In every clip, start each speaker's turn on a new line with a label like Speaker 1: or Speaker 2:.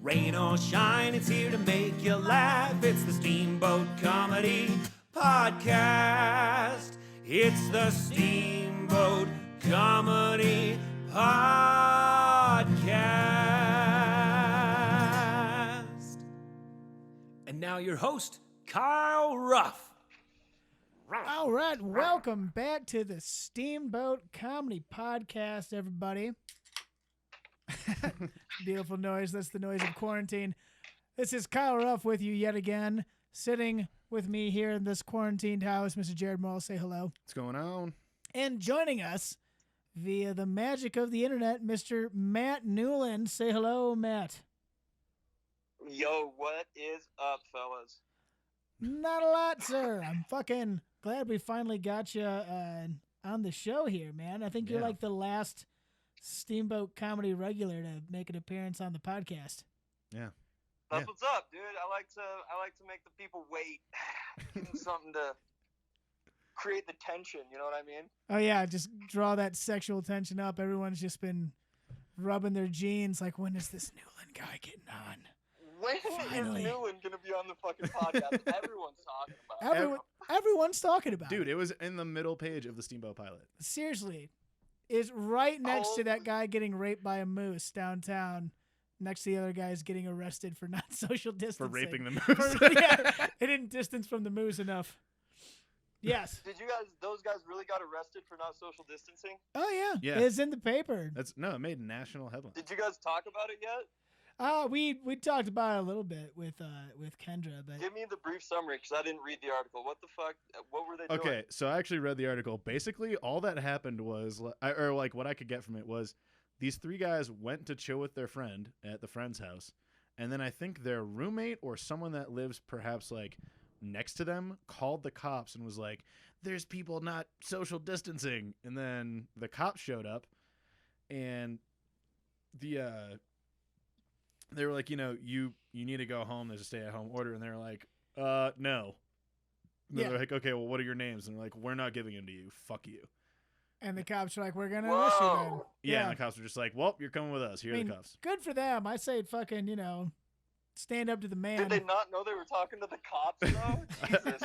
Speaker 1: Rain or shine, it's here to make you laugh. It's the Steamboat Comedy Podcast. It's the Steamboat Comedy Podcast. And now your host, Kyle Ruff.
Speaker 2: All right, welcome back to the Steamboat Comedy Podcast, everybody. Beautiful noise. That's the noise of quarantine. This is Kyle Ruff with you yet again. Sitting with me here in this quarantined house, Mr. Jared Morrill. Say hello.
Speaker 3: What's going on?
Speaker 2: And joining us via the magic of the internet, Mr. Matt Newland. Say hello, Matt.
Speaker 4: Yo, what is up, fellas?
Speaker 2: Not a lot, sir. I'm fucking glad we finally got you on the show here, man. I think you're like the last Steamboat Comedy regular to make an appearance on the podcast.
Speaker 3: Yeah.
Speaker 4: That's what's up, dude. I like to make the people wait. Give them something to create the tension, you know what I mean?
Speaker 2: Oh yeah, just draw that sexual tension up. Everyone's just been rubbing their jeans like, when is this Newland guy getting on?
Speaker 4: When
Speaker 2: Finally.
Speaker 4: is Newland gonna be on the fucking podcast? Everyone's talking about it.
Speaker 2: Everyone's talking about
Speaker 3: Dude,
Speaker 2: it.
Speaker 3: it was in the middle page of the Steamboat pilot.
Speaker 2: Seriously. Is right next to that guy getting raped by a moose downtown. Next to the other guys getting arrested for not social distancing.
Speaker 3: For raping the moose.
Speaker 2: Yeah, they didn't distance from the moose enough. Yes.
Speaker 4: Those guys really got arrested for not social distancing?
Speaker 2: Oh, yeah.
Speaker 3: Yeah.
Speaker 2: It's in the paper.
Speaker 3: It made national headlines.
Speaker 4: Did you guys talk about it yet?
Speaker 2: We talked about it a little bit with Kendra, but
Speaker 4: Give me the brief summary, because I didn't read the article. What the fuck? What were they doing?
Speaker 3: Okay, so I actually read the article. Basically, all that happened was, what I could get from it was, these three guys went to chill with their friend at the friend's house, and then I think their roommate or someone that lives perhaps like next to them called the cops and was like, "There's people not social distancing," and then the cops showed up, and they were like, you need to go home. There's a stay-at-home order. And they're like, no. And they're like, okay, well, what are your names? And they're like, we're not giving them to you. Fuck you.
Speaker 2: and the cops are like, we're gonna arrest you then.
Speaker 3: Yeah, and the cops were just like, well, you're coming with us. Here are the cuffs.
Speaker 2: Good for them. I say fucking, stand up to the man.
Speaker 4: Did they not know they were talking to the cops, though? Jesus.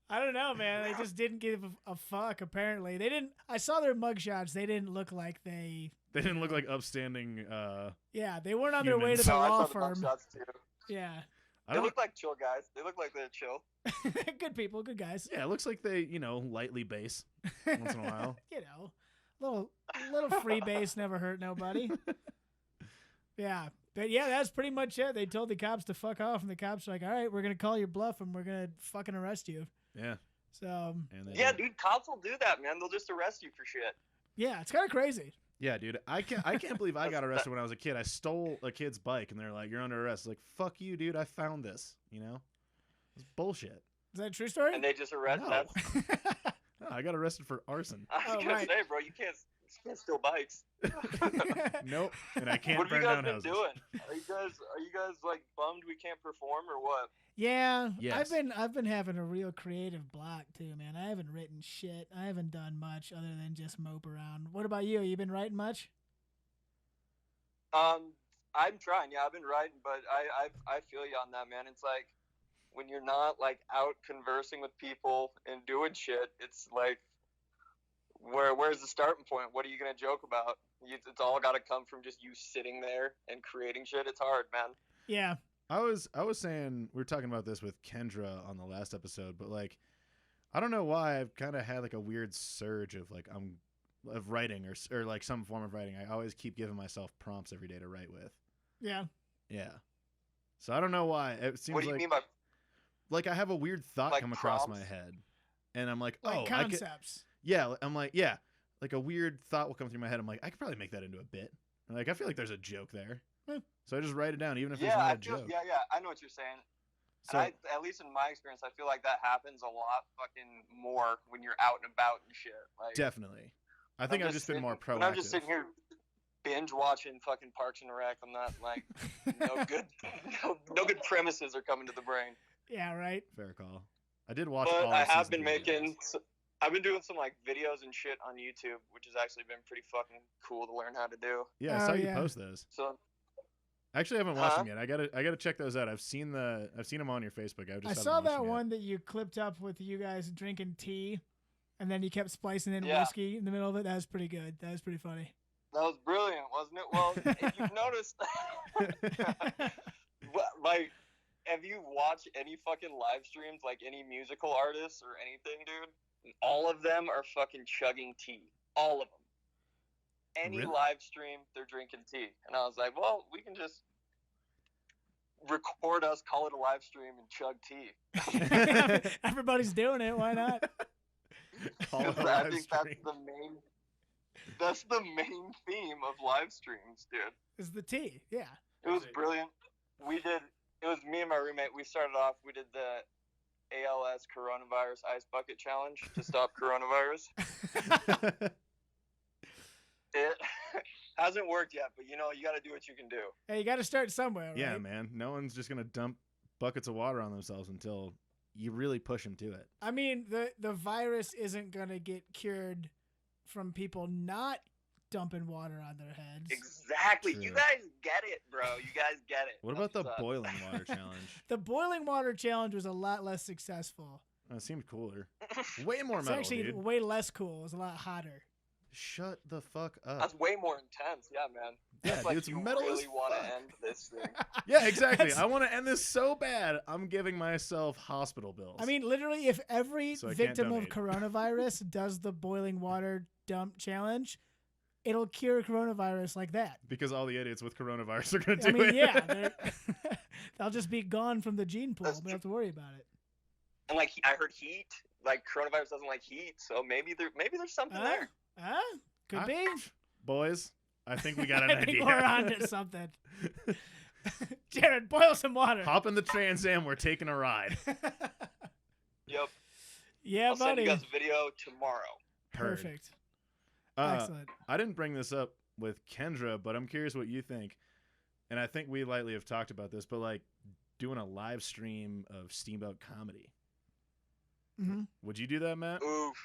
Speaker 2: I don't know, man. They just didn't give a fuck, apparently. They didn't. I saw their mugshots. They didn't look like they...
Speaker 3: They didn't look like upstanding
Speaker 2: Yeah, they weren't on their way to
Speaker 3: humans.
Speaker 2: the
Speaker 4: No, I
Speaker 2: law
Speaker 4: saw the
Speaker 2: firm.
Speaker 4: mugshots, too.
Speaker 2: Yeah.
Speaker 4: They look like chill guys. They look like they're chill.
Speaker 2: Good people, good guys.
Speaker 3: Yeah, it looks like they, lightly bass once in a while.
Speaker 2: Little free base never hurt nobody. Yeah. But yeah, that's pretty much it. They told the cops to fuck off, and the cops were like, all right, we're going to call your bluff, and we're going to fucking arrest you.
Speaker 3: Yeah.
Speaker 2: So.
Speaker 4: Dude, cops will do that, man. They'll just arrest you for shit.
Speaker 2: Yeah, it's kind of crazy.
Speaker 3: Yeah, dude. I can't believe I got arrested when I was a kid. I stole a kid's bike, and they're like, you're under arrest. Like, fuck you, dude. I found this, It's bullshit.
Speaker 2: Is that a true story?
Speaker 4: And they just arrest
Speaker 3: No.
Speaker 4: that.
Speaker 3: No, I got arrested for arson.
Speaker 4: I was gonna say, bro, you can't steal bikes.
Speaker 3: Nope. And I can't
Speaker 4: What have
Speaker 3: burn
Speaker 4: you guys
Speaker 3: down
Speaker 4: been
Speaker 3: houses.
Speaker 4: doing? Are you guys like bummed we can't perform or what?
Speaker 2: Yeah,
Speaker 3: Yes.
Speaker 2: I've been having a real creative block too, man. I haven't written shit. I haven't done much other than just mope around. What about you? You been writing much?
Speaker 4: I'm trying. Yeah, I've been writing, but I feel you on that, man. It's like when you're not like out conversing with people and doing shit, it's like where's the starting point? What are you gonna joke about? It's all got to come from just you sitting there and creating shit. It's hard, man.
Speaker 2: Yeah.
Speaker 3: I was saying, we were talking about this with Kendra on the last episode, but like, I don't know why I've kind of had like a weird surge of like of writing or like some form of writing. I always keep giving myself prompts every day to write with.
Speaker 2: Yeah.
Speaker 3: Yeah. So I don't know why. It seems
Speaker 4: What do you mean by
Speaker 3: like I have a weird thought
Speaker 4: like
Speaker 3: come across my
Speaker 4: prompts?
Speaker 3: head, and I'm like,
Speaker 2: Like
Speaker 3: oh,
Speaker 2: concepts.
Speaker 3: I'm like, yeah, like a weird thought will come through my head. I'm like, I could probably make that into a bit. And like, I feel like there's a joke there. So I just write it down, even if it's not a joke.
Speaker 4: Yeah, I know what you're saying.
Speaker 3: So,
Speaker 4: And at least in my experience, I feel like that happens a lot fucking more when you're out and about and shit. Like,
Speaker 3: definitely. I think I've just been more proactive.
Speaker 4: When I'm just sitting here binge watching fucking Parks and Rec, I'm not like no good premises are coming to the brain.
Speaker 2: Yeah, right.
Speaker 3: Fair call. I did watch.
Speaker 4: But
Speaker 3: all
Speaker 4: I
Speaker 3: of
Speaker 4: have
Speaker 3: season
Speaker 4: been
Speaker 3: 3 of
Speaker 4: making. I've been doing some like videos and shit on YouTube, which has actually been pretty fucking cool to learn how to do.
Speaker 3: Yeah, I
Speaker 2: Oh,
Speaker 3: saw you
Speaker 2: yeah.
Speaker 3: post those.
Speaker 4: So
Speaker 3: I actually haven't watched them yet. I gotta check those out. I've seen them on your Facebook.
Speaker 2: I saw that one that you clipped up with you guys drinking tea, and then you kept splicing in whiskey in the middle of it. That was pretty good. That was pretty funny.
Speaker 4: That was brilliant, wasn't it? Well, if you've noticed, like, have you watched any fucking live streams, like any musical artists or anything, dude? All of them are fucking chugging tea. All of them. Any
Speaker 3: Really?
Speaker 4: live stream, they're drinking tea. And I was like, well, we can just record us, call it a live stream, and chug tea.
Speaker 2: Everybody's doing it. Why not?
Speaker 4: I think that's the main theme of live streams, dude.
Speaker 2: Is the tea. Yeah.
Speaker 4: It was brilliant. It was me and my roommate. We started off, we did the ALS coronavirus ice bucket challenge to stop coronavirus. It hasn't worked yet, but you got to do what you can do.
Speaker 2: Hey, you got to start somewhere, right?
Speaker 3: Yeah, man. No one's just gonna dump buckets of water on themselves until you really push them to it.
Speaker 2: I mean, the virus isn't gonna get cured from people not dumping water on their heads.
Speaker 4: Exactly.
Speaker 3: True.
Speaker 4: You guys get it, bro. You guys get it.
Speaker 3: What about the boiling water challenge?
Speaker 2: The boiling water challenge was a lot less successful.
Speaker 3: It seemed cooler. Way more
Speaker 2: It's
Speaker 3: metal,
Speaker 2: actually
Speaker 3: dude.
Speaker 2: way less cool. It was a lot hotter.
Speaker 3: Shut the fuck up.
Speaker 4: That's way more intense. Yeah, man.
Speaker 3: Yeah,
Speaker 4: That's like
Speaker 3: dude, it's
Speaker 4: you
Speaker 3: metal as
Speaker 4: really want
Speaker 3: fuck.
Speaker 4: to end this thing.
Speaker 3: Yeah, exactly. I want to end this so bad. I'm giving myself hospital bills.
Speaker 2: I mean, literally, if every
Speaker 3: So I can't
Speaker 2: victim of
Speaker 3: donate.
Speaker 2: coronavirus does the boiling water dump challenge, it'll cure coronavirus like that.
Speaker 3: because all the idiots with coronavirus are gonna do
Speaker 2: I mean,
Speaker 3: it.
Speaker 2: yeah, they'll just be gone from the gene pool.
Speaker 4: That's
Speaker 2: We don't have to worry about it.
Speaker 4: And like I heard heat, like coronavirus doesn't like heat, so maybe there's something there.
Speaker 2: Could be.
Speaker 3: Boys, I think we got an
Speaker 2: I think
Speaker 3: idea.
Speaker 2: we're onto something. Jared, boil some water.
Speaker 3: Hop in the Trans Am. We're taking a ride.
Speaker 4: Yep.
Speaker 2: Yeah,
Speaker 4: I'll send
Speaker 2: buddy.
Speaker 4: you guys a video tomorrow.
Speaker 3: Heard.
Speaker 2: Perfect.
Speaker 3: Uh,
Speaker 2: Excellent.
Speaker 3: I didn't bring this up with Kendra, but I'm curious what you think. And I think we lightly have talked about this, but like doing a live stream of Steamboat comedy.
Speaker 2: Mm-hmm.
Speaker 3: Would you do that, Matt?
Speaker 4: Oof.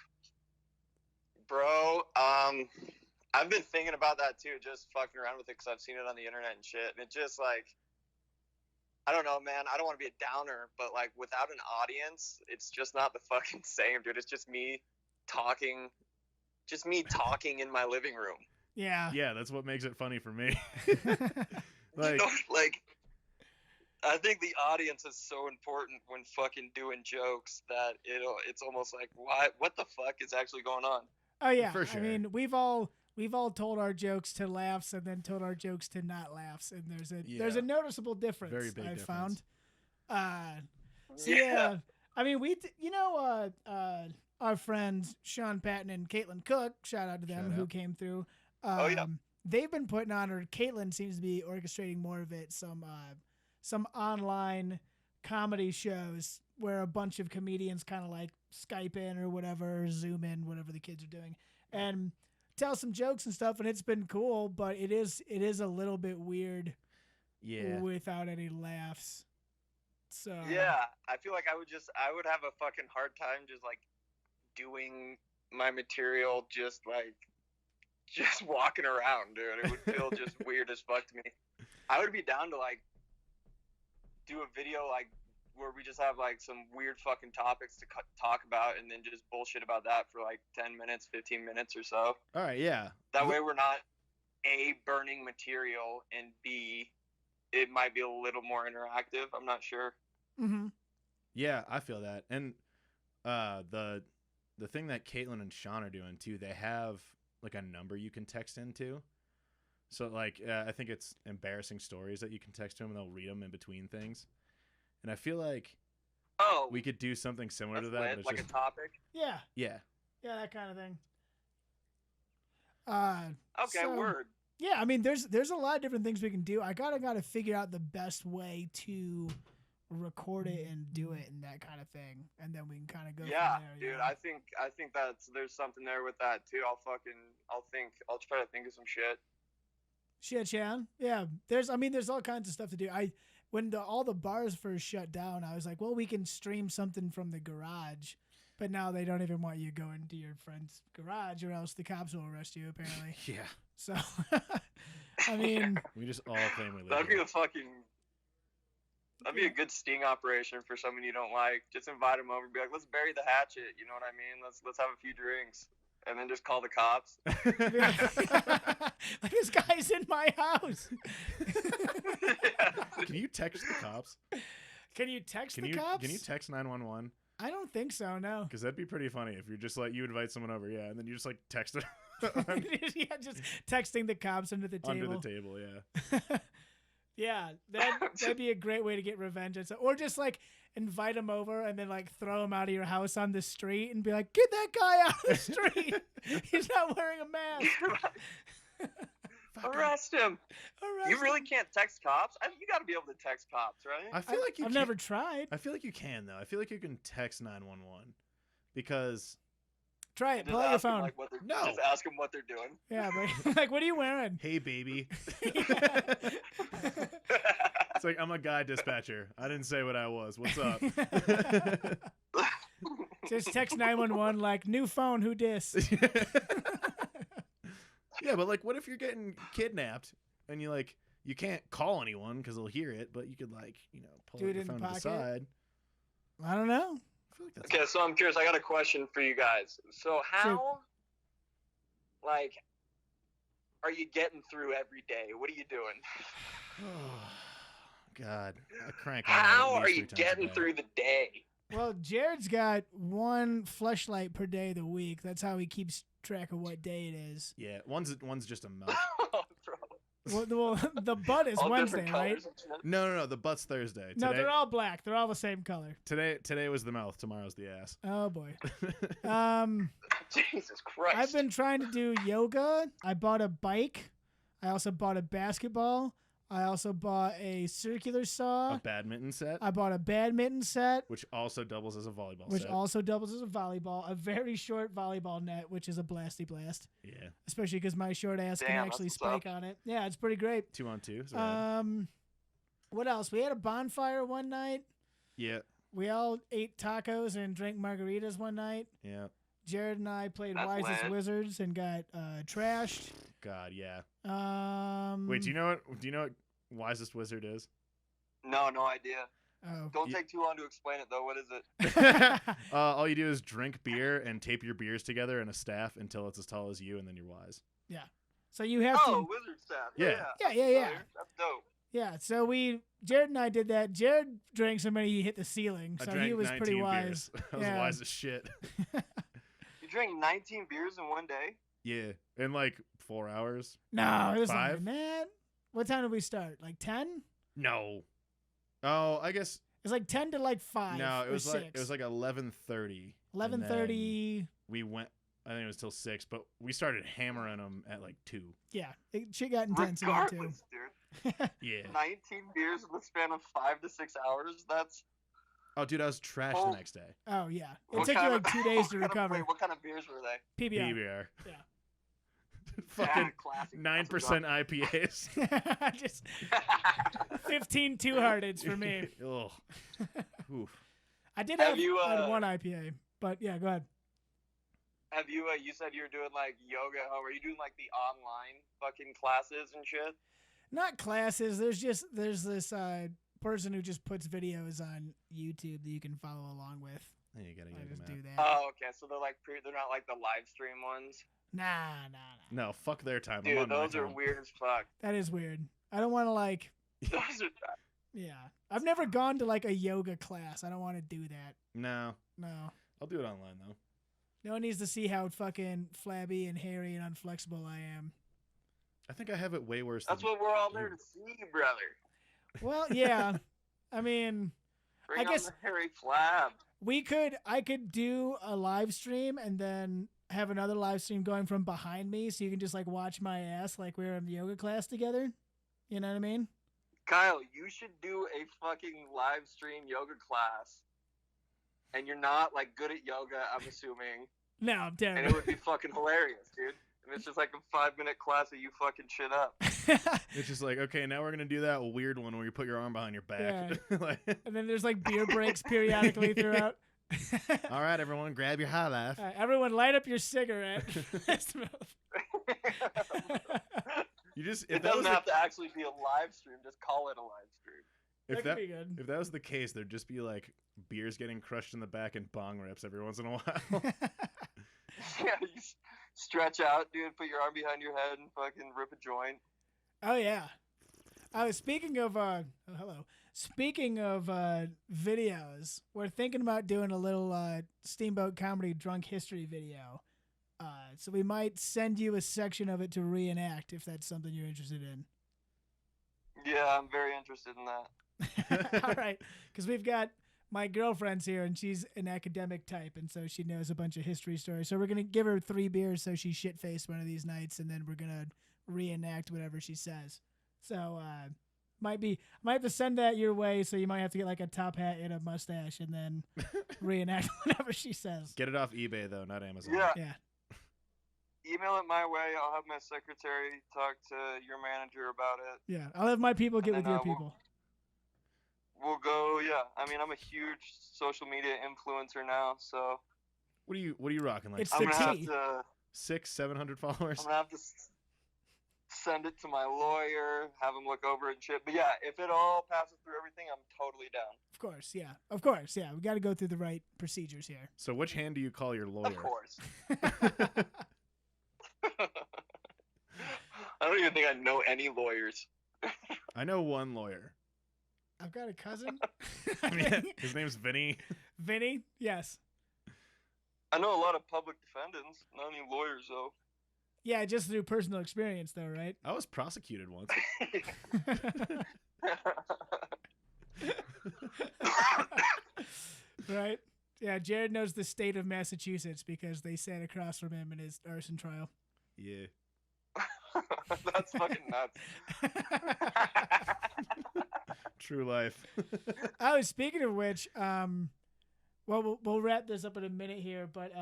Speaker 4: Bro, I've been thinking about that too, just fucking around with it because I've seen it on the internet and shit. And it just like, I don't know, man. I don't want to be a downer, but like without an audience, it's just not the fucking same, dude. It's just me talking in my living room.
Speaker 2: Yeah.
Speaker 3: Yeah, that's what makes it funny for me.
Speaker 4: Like, like, I think the audience is so important when fucking doing jokes that it's almost like, what the fuck is actually going on?
Speaker 2: Oh yeah.
Speaker 3: For sure.
Speaker 2: I mean, we've all told our jokes to laughs and then told our jokes to not laughs, and there's a noticeable difference.
Speaker 3: Very big
Speaker 2: I've
Speaker 3: difference.
Speaker 2: found. So yeah. I mean, our friends Sean Patton and Caitlin Cook, shout out to them,
Speaker 3: Shout
Speaker 2: who
Speaker 3: out.
Speaker 2: came through.
Speaker 4: Oh, yeah.
Speaker 2: They've been putting on, or Caitlin seems to be orchestrating more of it, some online comedy shows where a bunch of comedians kind of like Skype in or whatever, or Zoom in, whatever the kids are doing, and tell some jokes and stuff. And it's been cool, but it is a little bit weird without any laughs. So
Speaker 4: Yeah, I feel like I would have a fucking hard time just like doing my material just walking around, dude. It would feel just weird as fuck to me. I would be down to like do a video like where we just have like some weird fucking topics to talk about and then just bullshit about that for like 10 minutes, 15 minutes or so.
Speaker 3: All right, yeah.
Speaker 4: That way we're not A, burning material, and B, it might be a little more interactive. I'm not sure.
Speaker 2: Mm-hmm.
Speaker 3: Yeah, I feel that. And the thing that Caitlin and Sean are doing too, they have like a number you can text into. So like I think it's embarrassing stories that you can text to them and they'll read them in between things. And I feel like we could do something similar to that.
Speaker 4: Lit,
Speaker 3: But it's
Speaker 4: like
Speaker 3: just,
Speaker 4: a topic.
Speaker 2: Yeah,
Speaker 3: yeah.
Speaker 2: that kind of thing.
Speaker 4: Okay,
Speaker 2: so-
Speaker 4: word.
Speaker 2: Yeah, I mean, there's a lot of different things we can do. I gotta figure out the best way to record it and do it and that kind of thing, and then we can kind of go.
Speaker 4: Yeah,
Speaker 2: from there,
Speaker 4: dude. I think there's something there with that too. I'll try to think of some shit.
Speaker 2: Shit, Chan. Yeah, there's all kinds of stuff to do. When all the bars first shut down, I was like, well, we can stream something from the garage, but now they don't even want you going to your friend's garage, or else the cops will arrest you. Apparently.
Speaker 3: Yeah.
Speaker 2: So, I mean,
Speaker 3: We just all claim we live
Speaker 4: That'd be
Speaker 3: here.
Speaker 4: that'd be a good sting operation for someone you don't like. Just invite them over and be like, let's bury the hatchet. You know what I mean? Let's have a few drinks, and then just call the cops.
Speaker 2: like this guy's in my house.
Speaker 3: Can you text the cops?
Speaker 2: Can you text the cops?
Speaker 3: Can you text 911?
Speaker 2: I don't think so. No.
Speaker 3: Because that'd be pretty funny if you're just like you invite someone over, yeah, and then you just like text it
Speaker 2: Yeah, just texting the cops under the table.
Speaker 3: under the table, yeah.
Speaker 2: Yeah, that'd be a great way to get revenge. Or just like invite him over and then like throw him out of your house on the street and be like, get that guy out of the street. He's not wearing a mask.
Speaker 4: Arrest him.
Speaker 2: Arrest
Speaker 4: You really
Speaker 2: him.
Speaker 4: can't text cops? You got to be able to text cops, right?
Speaker 3: I feel like you
Speaker 2: I've
Speaker 3: can-
Speaker 2: never tried.
Speaker 3: I feel like you can though. I feel like you can text 911 because
Speaker 2: Try it.
Speaker 4: Just
Speaker 2: Pull out your
Speaker 4: ask 'em,
Speaker 2: phone.
Speaker 4: like, what they're,
Speaker 3: No.
Speaker 4: Just ask them what they're doing.
Speaker 2: Yeah, but like, what are you wearing?
Speaker 3: hey baby. It's like I'm a guy dispatcher. I didn't say what I was. What's up?
Speaker 2: Just text 911 like, new phone, who dis?
Speaker 3: Yeah, but like what if you're getting kidnapped and you can't call anyone because they'll hear it, but you could pull
Speaker 2: Do
Speaker 3: out
Speaker 2: it
Speaker 3: your
Speaker 2: in the
Speaker 3: phone to the
Speaker 2: pocket?
Speaker 3: side.
Speaker 2: I don't know.
Speaker 3: I feel like that's
Speaker 4: Okay, so I'm curious. I got a question for you guys. So how, are you getting through every day? What are you doing?
Speaker 3: God, I crank. my head
Speaker 4: How
Speaker 3: at
Speaker 4: are
Speaker 3: least
Speaker 4: you
Speaker 3: 3 times a
Speaker 4: getting
Speaker 3: day.
Speaker 4: through the day?
Speaker 2: Well, Jared's got one fleshlight per day of the week. That's how he keeps track of what day it is.
Speaker 3: Yeah, one's just a mouth.
Speaker 2: Well, the butt is
Speaker 4: All
Speaker 2: Wednesday,
Speaker 4: different
Speaker 2: right?
Speaker 4: colors and shit.
Speaker 3: No, the butt's Thursday.
Speaker 2: No,
Speaker 3: Today,
Speaker 2: they're all black. They're all the same color.
Speaker 3: today was the mouth. Tomorrow's the ass.
Speaker 2: Oh boy.
Speaker 4: Jesus Christ.
Speaker 2: I've been trying to do yoga. I bought a bike. I also bought a basketball. I also bought a circular saw.
Speaker 3: A badminton set,
Speaker 2: I bought a badminton set,
Speaker 3: which also doubles as a volleyball
Speaker 2: which
Speaker 3: set.
Speaker 2: also doubles as a volleyball. A very short volleyball net, which is a blasty blast.
Speaker 3: Yeah,
Speaker 2: Especially because my short ass can
Speaker 4: Damn,
Speaker 2: actually
Speaker 4: that's what's
Speaker 2: spike on it. Yeah, it's pretty great.
Speaker 3: 2-on-2. So
Speaker 2: What else? We had a bonfire one night.
Speaker 3: yeah,
Speaker 2: We all ate tacos and drank margaritas one night.
Speaker 3: yeah.
Speaker 2: Jared and I played
Speaker 4: That's
Speaker 2: Wisest
Speaker 4: lit.
Speaker 2: Wizards and got trashed.
Speaker 3: God, yeah.
Speaker 2: Mm.
Speaker 3: Wait, do you know what Wisest Wizard is?
Speaker 4: No idea.
Speaker 2: Oh.
Speaker 4: Don't take too long to explain it, though. What is it?
Speaker 3: All you do is drink beer and tape your beers together in a staff until it's as tall as you, and then you're wise.
Speaker 2: Yeah. So you have
Speaker 4: Oh,
Speaker 2: to.
Speaker 4: wizard staff.
Speaker 3: Yeah.
Speaker 2: Yeah.
Speaker 4: That's dope.
Speaker 2: Yeah. So Jared and I did that. Jared drank so many he hit the ceiling.
Speaker 3: I
Speaker 2: So
Speaker 3: drank
Speaker 2: he was
Speaker 3: 19
Speaker 2: pretty wise.
Speaker 3: beers. I was
Speaker 2: Yeah.
Speaker 3: wise as shit.
Speaker 4: You drank 19 beers in one day?
Speaker 3: Yeah, in like 4 hours.
Speaker 2: No, it was
Speaker 3: 5?
Speaker 2: like, man. What time did we start? Like 10?
Speaker 3: No. Oh, I guess
Speaker 2: It's like 10 to like 5.
Speaker 3: no. It
Speaker 2: or
Speaker 3: was
Speaker 2: 6.
Speaker 3: like 11:30.
Speaker 2: 11:30.
Speaker 3: We went. I think it was till 6, but we started hammering them at like 2.
Speaker 2: Yeah. Shit got intense in there too.
Speaker 4: Regardless, dude.
Speaker 3: Yeah.
Speaker 4: 19 beers in the span of 5 to 6 hours? That's...
Speaker 3: Oh, dude, I was trashed
Speaker 4: Oh.
Speaker 3: the next day.
Speaker 2: Oh yeah. It
Speaker 4: What
Speaker 2: took you
Speaker 4: kind
Speaker 2: like
Speaker 4: of-
Speaker 2: 2 days
Speaker 4: what
Speaker 2: to
Speaker 4: kind of-
Speaker 2: recover.
Speaker 4: wait, what kind of beers were they?
Speaker 2: PBR.
Speaker 3: PBR.
Speaker 2: Yeah.
Speaker 3: Fucking
Speaker 4: Yeah, classic.
Speaker 3: 9% IPAs.
Speaker 2: Just 15 two-hearteds for me.
Speaker 3: Ugh. Oof.
Speaker 2: I did
Speaker 4: Have
Speaker 2: have
Speaker 4: you,
Speaker 2: had one IPA, but yeah, go ahead.
Speaker 4: Have you, you said you were doing, like, yoga at home. Are you doing, like, the online fucking classes and shit?
Speaker 2: Not classes. There's this person who just puts videos on YouTube that you can follow along with.
Speaker 3: Hey, you gotta
Speaker 2: I
Speaker 3: get
Speaker 2: just
Speaker 3: them
Speaker 2: do
Speaker 3: out.
Speaker 2: that.
Speaker 4: Oh, okay. So they're, like, they're not, like, the live stream ones?
Speaker 2: Nah.
Speaker 3: No, fuck their time. I'm
Speaker 4: Dude,
Speaker 3: on my
Speaker 4: those are
Speaker 3: time.
Speaker 4: weird as fuck.
Speaker 2: That is weird. I don't want to like.
Speaker 4: Those are...
Speaker 2: Yeah, I've never gone to like a yoga class. I don't want to do that.
Speaker 3: No,
Speaker 2: No.
Speaker 3: I'll do it online though.
Speaker 2: No one needs to see how fucking flabby and hairy and unflexible I am.
Speaker 3: I think I have it way worse.
Speaker 4: That's
Speaker 3: than
Speaker 4: what we're all there to see, brother.
Speaker 2: Well, yeah. I mean,
Speaker 4: Bring
Speaker 2: I
Speaker 4: on
Speaker 2: guess-
Speaker 4: the hairy flab.
Speaker 2: I could do a live stream and then have another live stream going from behind me so you can just like watch my ass like we were in the yoga class together. You know what I mean?
Speaker 4: Kyle, you should do a fucking live stream yoga class. And you're not, like, good at yoga, I'm assuming.
Speaker 2: No, I'm
Speaker 4: And
Speaker 2: terrible.
Speaker 4: it would be fucking hilarious, dude. And it's just like a 5-minute class of you fucking shit up.
Speaker 3: It's just like, okay, now we're gonna do that weird one where you put your arm behind your back. Like,
Speaker 2: And then there's like beer breaks periodically throughout.
Speaker 3: all right, everyone, grab your high life.
Speaker 2: All right, everyone, light up your cigarette.
Speaker 4: It doesn't have to actually be a live stream. Just call it a live stream.
Speaker 3: If
Speaker 2: that could be good.
Speaker 3: If that was the case, there'd just be like beers getting crushed in the back and bong rips every once in a while.
Speaker 4: Yeah, you stretch out, dude. Put your arm behind your head and fucking rip a joint.
Speaker 2: Oh yeah. Speaking of hello. Speaking of videos, we're thinking about doing a little Steamboat Comedy drunk history video. So we might send you a section of it to reenact if that's something you're interested in.
Speaker 4: Yeah, I'm very interested in that.
Speaker 2: All right, because we've got my girlfriend's here, and she's an academic type, and so she knows a bunch of history stories. So we're going to give her 3 beers so she's shit-faced one of these nights, and then we're going to reenact whatever she says. So might have to send that your way, so you might have to get like a top hat and a mustache and then reenact whatever she says.
Speaker 3: Get it off eBay, though, not Amazon.
Speaker 2: Yeah.
Speaker 4: Email it my way. I'll have my secretary talk to your manager about it.
Speaker 2: Yeah, I'll have my people get with your people.
Speaker 4: We'll go. Yeah, I mean, I'm a huge social media influencer now, so.
Speaker 3: What are you rocking? Like
Speaker 2: It's
Speaker 4: I'm
Speaker 2: the
Speaker 4: gonna
Speaker 2: T.
Speaker 4: have to.
Speaker 3: 600-700 followers.
Speaker 4: I'm gonna have to send it to my lawyer, have him look over it and shit. But yeah, if it all passes through everything, I'm totally down.
Speaker 2: Of course, yeah. We got to go through the right procedures here.
Speaker 3: So which hand do you call your lawyer?
Speaker 4: Of course. I don't even think I know any lawyers.
Speaker 3: I know one lawyer.
Speaker 2: I've got a cousin.
Speaker 3: Yeah, his name's Vinny.
Speaker 2: Vinny? Yes.
Speaker 4: I know a lot of public defendants, not any lawyers though.
Speaker 2: Yeah, just through personal experience though, right?
Speaker 3: I was prosecuted once.
Speaker 2: Right? Yeah, Jared knows the state of Massachusetts because they sat across from him in his arson trial.
Speaker 3: Yeah.
Speaker 4: That's fucking nuts.
Speaker 3: True life.
Speaker 2: Oh, speaking of which, well, we'll wrap this up in a minute here, but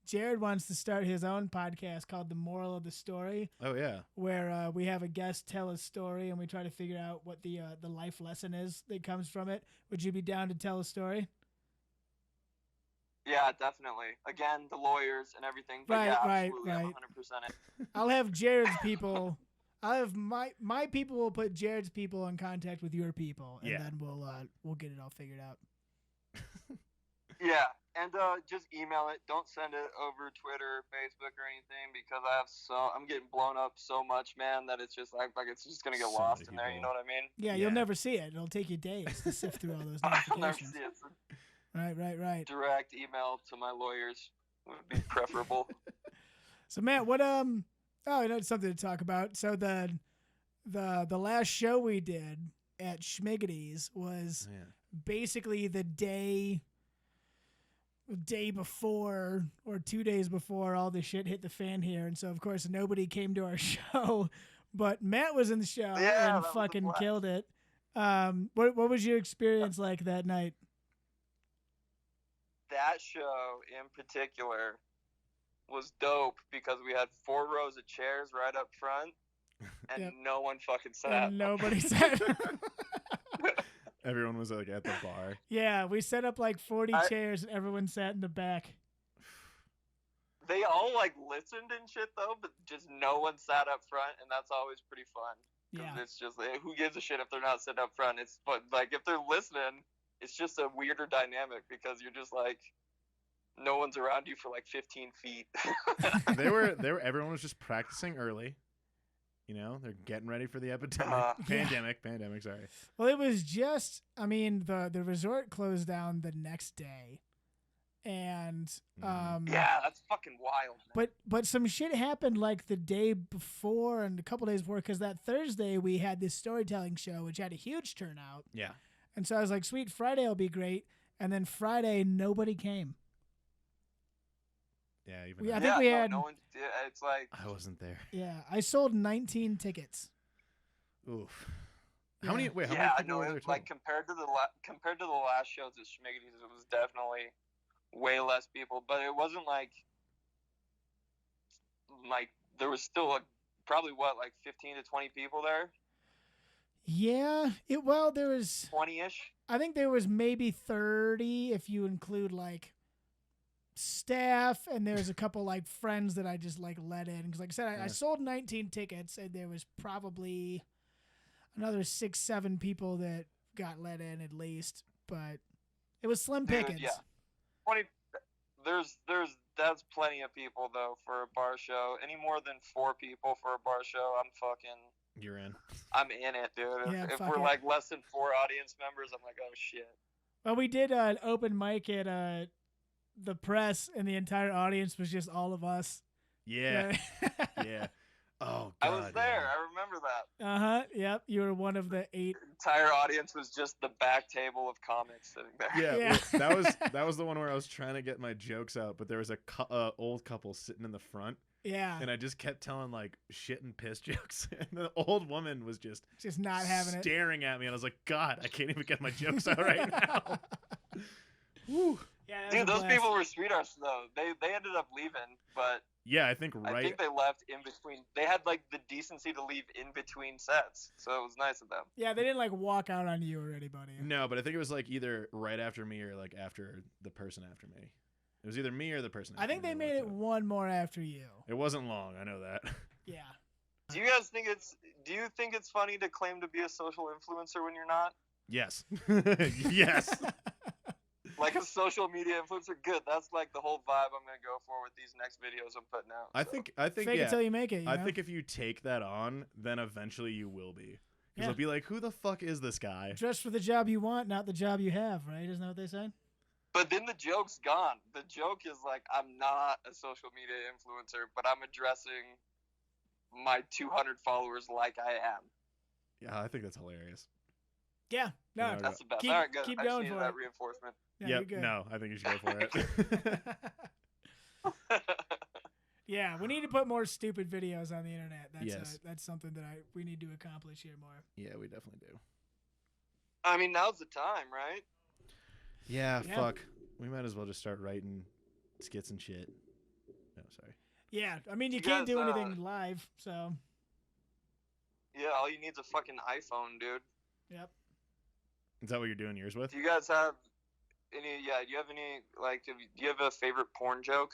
Speaker 2: Jared wants to start his own podcast called The Moral of the Story.
Speaker 3: Oh, yeah.
Speaker 2: Where we have a guest tell a story and we try to figure out what the life lesson is that comes from it. Would you be down to tell a story?
Speaker 4: Yeah, definitely. Again, the lawyers and everything. But
Speaker 2: Right,
Speaker 4: yeah,
Speaker 2: right,
Speaker 4: absolutely, I'm
Speaker 2: right.
Speaker 4: 100% it.
Speaker 2: I'll have Jared's people. I'll have my people will put Jared's people in contact with your people, and then we'll get it all figured out.
Speaker 4: Yeah, and just email it. Don't send it over Twitter, Facebook, or anything because I'm getting blown up so much, man, that it's just like it's just gonna get lost in there. You know what I mean?
Speaker 2: Yeah, you'll never see it. It'll take you days to sift through all those
Speaker 4: I'll never
Speaker 2: notifications.
Speaker 4: see it. So
Speaker 2: Right.
Speaker 4: direct email to my lawyers would be preferable.
Speaker 2: So Matt, what I know it's something to talk about. So the last show we did at Schmiggity's was basically the day before or 2 days before all the shit hit the fan here, and so of course nobody came to our show, but Matt was in the show and fucking killed it. What was your experience like that night?
Speaker 4: That show in particular was dope because we had 4 rows of chairs right up front and no one fucking sat.
Speaker 2: And nobody sat.
Speaker 3: Everyone was like at the bar.
Speaker 2: Yeah, we set up like 40 chairs and everyone sat in the back.
Speaker 4: They all like listened and shit though, but just no one sat up front, and that's always pretty fun.
Speaker 2: Yeah.
Speaker 4: It's just who gives a shit if they're not sitting up front? But like if they're listening, it's just a weirder dynamic because you're just like no one's around you for like 15 feet.
Speaker 3: Everyone was just practicing early. You know, they're getting ready for the pandemic. Sorry.
Speaker 2: Well, it was just, I mean, the resort closed down the next day, and
Speaker 4: yeah, that's fucking wild. Man.
Speaker 2: But some shit happened like the day before and a couple days before, because that Thursday we had this storytelling show which had a huge turnout.
Speaker 3: Yeah. And
Speaker 2: so I was like, sweet, Friday will be great, and then Friday nobody came.
Speaker 3: Yeah,
Speaker 2: I think we had.
Speaker 4: No one, it's like
Speaker 3: I wasn't there.
Speaker 2: Yeah, I sold 19 tickets.
Speaker 3: Oof.
Speaker 2: Yeah.
Speaker 3: How many? Wait, how
Speaker 4: yeah,
Speaker 3: many people were there?
Speaker 4: Like compared to the last shows at Schmiggity's, it was definitely way less people. But it wasn't like there was still probably 15 to 20 people there.
Speaker 2: Yeah, there was
Speaker 4: 20-ish.
Speaker 2: I think there was maybe 30 if you include like staff, and there's a couple like friends that I just like let in because, like I said, I sold 19 tickets, and there was probably another 6-7 people that got let in at least, but it was slim pickings.
Speaker 4: Yeah, 20. That's plenty of people though for a bar show. Any more than 4 people for a bar show,
Speaker 3: You're in.
Speaker 4: I'm in it, dude.
Speaker 2: Yeah,
Speaker 4: if
Speaker 2: fuck
Speaker 4: we're
Speaker 2: it.
Speaker 4: like less than 4 audience members, I'm like, oh shit.
Speaker 2: Well, we did an open mic at the press, and the entire audience was just all of us.
Speaker 3: Yeah. Yeah. Oh, God.
Speaker 4: I was there. I remember that.
Speaker 2: Yep. You were one of the 8.
Speaker 4: The entire audience was just the back table of comics sitting there.
Speaker 3: Yeah. Well, that was the one where I was trying to get my jokes out, but there was a old couple sitting in the front.
Speaker 2: Yeah.
Speaker 3: And I just kept telling like shit and piss jokes, and the old woman was just
Speaker 2: not having it,
Speaker 3: staring at me, and I was like, God, I can't even get my jokes out right now. Woo.
Speaker 2: Yeah,
Speaker 4: dude, those people were sweethearts though. They ended up leaving, but
Speaker 3: yeah, I think
Speaker 4: they left in between. They had like the decency to leave in between sets, so it was nice of them.
Speaker 2: Yeah, they didn't like walk out on you or anybody.
Speaker 3: No, but I think it was like either right after me or like after the person after me. It was either me or the person.
Speaker 2: I think they made it one more after you.
Speaker 3: It wasn't long. I know that.
Speaker 2: Yeah.
Speaker 4: Do you guys think it's funny to claim to be a social influencer when you're not?
Speaker 3: Yes. Yes.
Speaker 4: Like a social media influencer, good. That's like the whole vibe I'm gonna go for with these next videos I'm putting out.
Speaker 3: I think
Speaker 2: fake it till you make it.
Speaker 3: I think if you take that on, then eventually you will be. Because it'll be like, who the fuck is this guy?
Speaker 2: Dress for the job you want, not the job you have, right? Isn't that what they say?
Speaker 4: But then the joke's gone. The joke is like, I'm not a social media influencer, but I'm addressing my 200 followers like I am.
Speaker 3: Yeah, I think that's hilarious.
Speaker 2: Yeah, no,
Speaker 4: that's the best.
Speaker 2: Keep,
Speaker 4: all right, good.
Speaker 2: Keep
Speaker 4: I
Speaker 2: going
Speaker 4: just
Speaker 2: for
Speaker 4: that
Speaker 2: it.
Speaker 4: reinforcement.
Speaker 2: Yeah,
Speaker 3: yep. No, I think you should go for it.
Speaker 4: Yeah,
Speaker 2: we need to put more stupid videos on the internet.
Speaker 3: Yes.
Speaker 2: That's something that we need to accomplish here more.
Speaker 3: Yeah, we definitely do.
Speaker 4: I mean, now's the time, right?
Speaker 3: Yeah, fuck. We might as well just start writing skits and shit. No, sorry.
Speaker 2: Yeah, I mean, you can't do anything live, so.
Speaker 4: Yeah, all you need is a fucking iPhone, dude.
Speaker 2: Yep.
Speaker 3: Is that what you're doing yours with?
Speaker 4: Do you guys have any? Yeah. Do you have any? Like, do you have a favorite porn joke?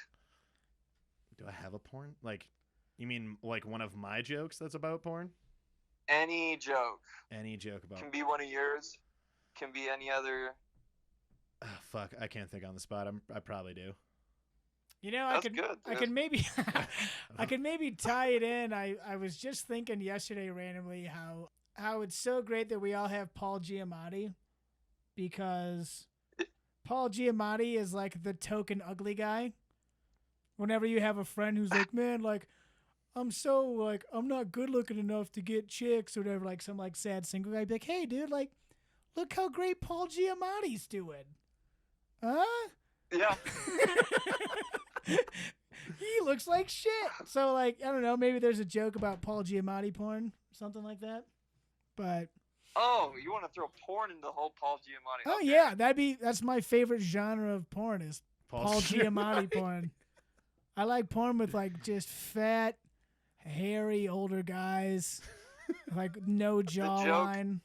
Speaker 3: Do I have a porn? Like, you mean like one of my jokes that's about porn?
Speaker 4: Any joke.
Speaker 3: Any joke about.
Speaker 4: Can be one of yours. Can be any other.
Speaker 3: Oh, fuck, I can't think on the spot. I probably do.
Speaker 2: You know,
Speaker 4: That's good,
Speaker 2: I could maybe, I could maybe tie it in. I was just thinking yesterday randomly how it's so great that we all have Paul Giamatti, because Paul Giamatti is like the token ugly guy. Whenever you have a friend who's like, man, like, I'm not good looking enough to get chicks or whatever, like some like sad single guy, be like, hey dude, like, look how great Paul Giamatti's doing. Huh?
Speaker 4: Yeah.
Speaker 2: He looks like shit. So, like, I don't know, maybe there's a joke about Paul Giamatti porn, something like that. But
Speaker 4: oh, you want to throw porn into the whole Paul Giamatti?
Speaker 2: Oh
Speaker 4: okay.
Speaker 2: yeah, that's my favorite genre of porn is Paul Giamatti porn. I like porn with like just fat, hairy older guys, like no jawline.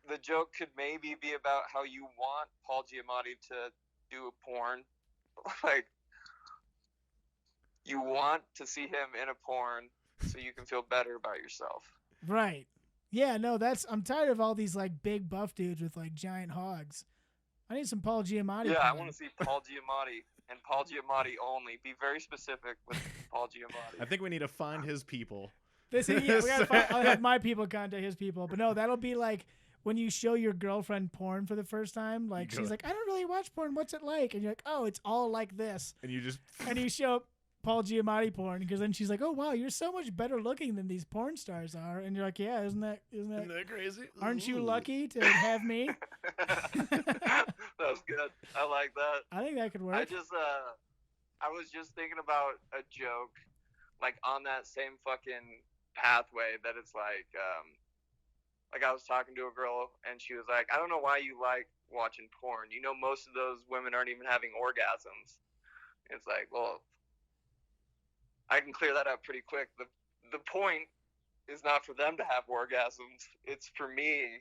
Speaker 4: The joke could maybe be about how you want Paul Giamatti to do a porn. Like, you want to see him in a porn so you can feel better about yourself.
Speaker 2: Right. Yeah, no, I'm tired of all these like big buff dudes with like giant hogs. I need some Paul Giamatti.
Speaker 4: Yeah,
Speaker 2: porn.
Speaker 4: I want to see Paul Giamatti and Paul Giamatti only. Be very specific with Paul Giamatti.
Speaker 3: I think we need to find his people.
Speaker 2: I'll have my people contact his people. But no, that'll be like when you show your girlfriend porn for the first time. Like, she's like, I don't really watch porn. What's it like? And you're like, oh, it's all like this.
Speaker 3: And
Speaker 2: you show Paul Giamatti porn, because then she's like, oh wow, you're so much better looking than these porn stars are. And you're like, yeah, isn't that
Speaker 3: crazy?
Speaker 2: Aren't you lucky to have me?
Speaker 4: That's good. I like that.
Speaker 2: I think that could work.
Speaker 4: I was just thinking about a joke, like on that same fucking pathway, that it's like I was talking to a girl and she was like, I don't know why you like watching porn. You know, most of those women aren't even having orgasms. It's like, well, I can clear that up pretty quick. The point is not for them to have orgasms. It's for me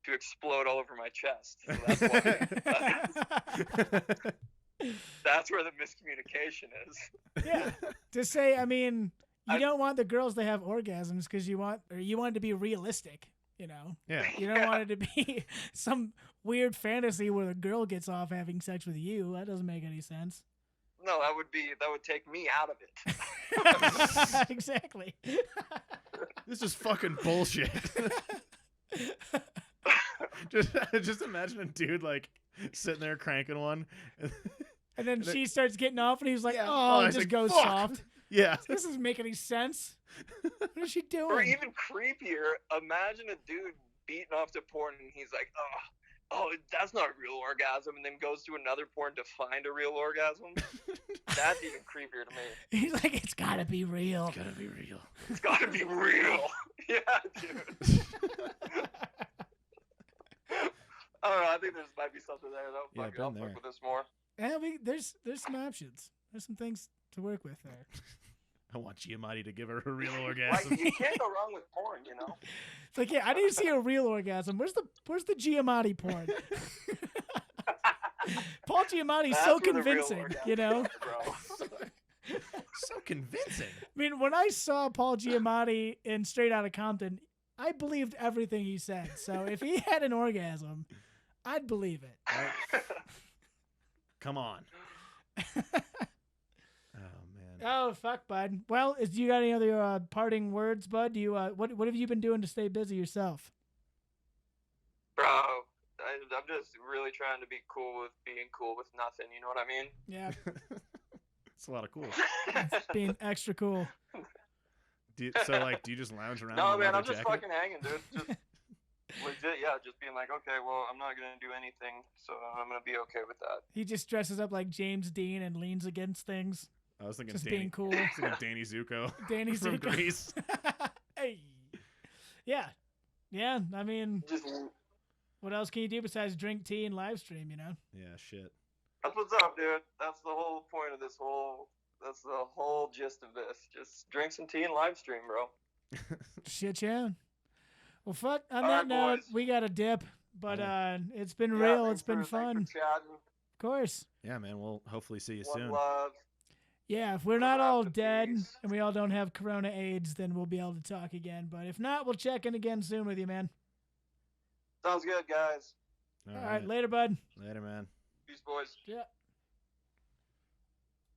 Speaker 4: to explode all over my chest. So that's why. That's where the miscommunication is.
Speaker 2: Yeah. To say, I mean, you don't want the girls to have orgasms because you want it to be realistic, you know?
Speaker 3: Yeah.
Speaker 2: You don't want it to be some weird fantasy where the girl gets off having sex with you. That doesn't make any sense.
Speaker 4: No, that would take me out of it.
Speaker 2: Exactly.
Speaker 3: This is fucking bullshit. just imagine a dude like sitting there cranking one,
Speaker 2: and then she starts getting off, and he's like,
Speaker 3: Yeah.
Speaker 2: "Oh, it
Speaker 3: he's
Speaker 2: just
Speaker 3: like,
Speaker 2: goes
Speaker 3: "Fuck."
Speaker 2: soft."
Speaker 3: Yeah.
Speaker 2: This doesn't make any sense. What is she doing?
Speaker 4: Or even creepier, imagine a dude beating off to porn, and he's like, oh, that's not a real orgasm, and then goes to another porn to find a real orgasm. That's even creepier to me.
Speaker 2: He's like, "It's gotta be real.
Speaker 3: It's gotta be real.
Speaker 4: It's gotta be real." Yeah, dude. I don't know. I think there might be something there, though.
Speaker 3: Yeah,
Speaker 4: I'll
Speaker 3: been
Speaker 4: fuck
Speaker 3: there.
Speaker 4: with this more.
Speaker 2: Yeah, there's some options. There's some things to work with there.
Speaker 3: I want Giamatti to give her a real
Speaker 4: Like,
Speaker 3: orgasm.
Speaker 4: you can't go wrong with porn, you know?
Speaker 2: It's like, yeah, I need to see a real orgasm. Where's the Giamatti porn? Paul Giamatti's
Speaker 4: That's
Speaker 2: so
Speaker 4: where the real
Speaker 2: convincing,
Speaker 4: orgasm
Speaker 2: you know?
Speaker 4: is, bro.
Speaker 3: So convincing.
Speaker 2: I mean, when I saw Paul Giamatti in Straight Outta Compton, I believed everything he said. So if he had an orgasm, I'd believe it.
Speaker 3: Come on. Oh man.
Speaker 2: Oh, fuck, bud. Well, do you got any other parting words, bud? Do you what have you been doing to stay busy yourself?
Speaker 4: Bro, I'm just really trying to be cool with being cool with nothing, you know what I mean?
Speaker 2: Yeah,
Speaker 3: It's a lot of cool.
Speaker 2: it's being extra cool.
Speaker 3: Do you just lounge around?
Speaker 4: No,
Speaker 3: in a
Speaker 4: man,
Speaker 3: leather
Speaker 4: I'm just
Speaker 3: jacket?
Speaker 4: fucking hanging, dude. Just legit, yeah, just being like, okay, well, I'm not gonna do anything, so I'm gonna be okay with that.
Speaker 2: He just dresses up like James Dean and leans against things.
Speaker 3: I was thinking
Speaker 2: Just
Speaker 3: Danny,
Speaker 2: being cool.
Speaker 3: I was thinking Danny Zuko.
Speaker 2: Danny
Speaker 3: from
Speaker 2: Zuko.
Speaker 3: Grease.
Speaker 2: Hey. Yeah. Yeah, I mean,
Speaker 4: Just
Speaker 2: what else can you do besides drink tea and live stream, you know?
Speaker 3: Yeah, shit.
Speaker 4: that's what's up, dude. That's the whole point of this whole. That's the whole gist of this. Just drink some tea and live stream, bro.
Speaker 2: Shit, yeah. Well, fuck, on
Speaker 4: All
Speaker 2: that
Speaker 4: right,
Speaker 2: note,
Speaker 4: boys.
Speaker 2: we got to dip. But it's been
Speaker 4: Yeah,
Speaker 2: real.
Speaker 4: thanks
Speaker 2: It's been
Speaker 4: for- thanks
Speaker 2: fun.
Speaker 4: for chatting.
Speaker 2: Of course.
Speaker 3: Yeah, man. We'll hopefully see you
Speaker 4: One
Speaker 3: soon.
Speaker 4: love.
Speaker 2: Yeah, if we're not
Speaker 4: Rest
Speaker 2: all
Speaker 4: in
Speaker 2: dead
Speaker 4: peace.
Speaker 2: and we all don't have Corona AIDS, then we'll be able to talk again. But if not, we'll check in again soon with you, man.
Speaker 4: Sounds good, guys.
Speaker 2: All right, later, bud.
Speaker 3: Later, man.
Speaker 4: Peace, boys.
Speaker 2: Yeah.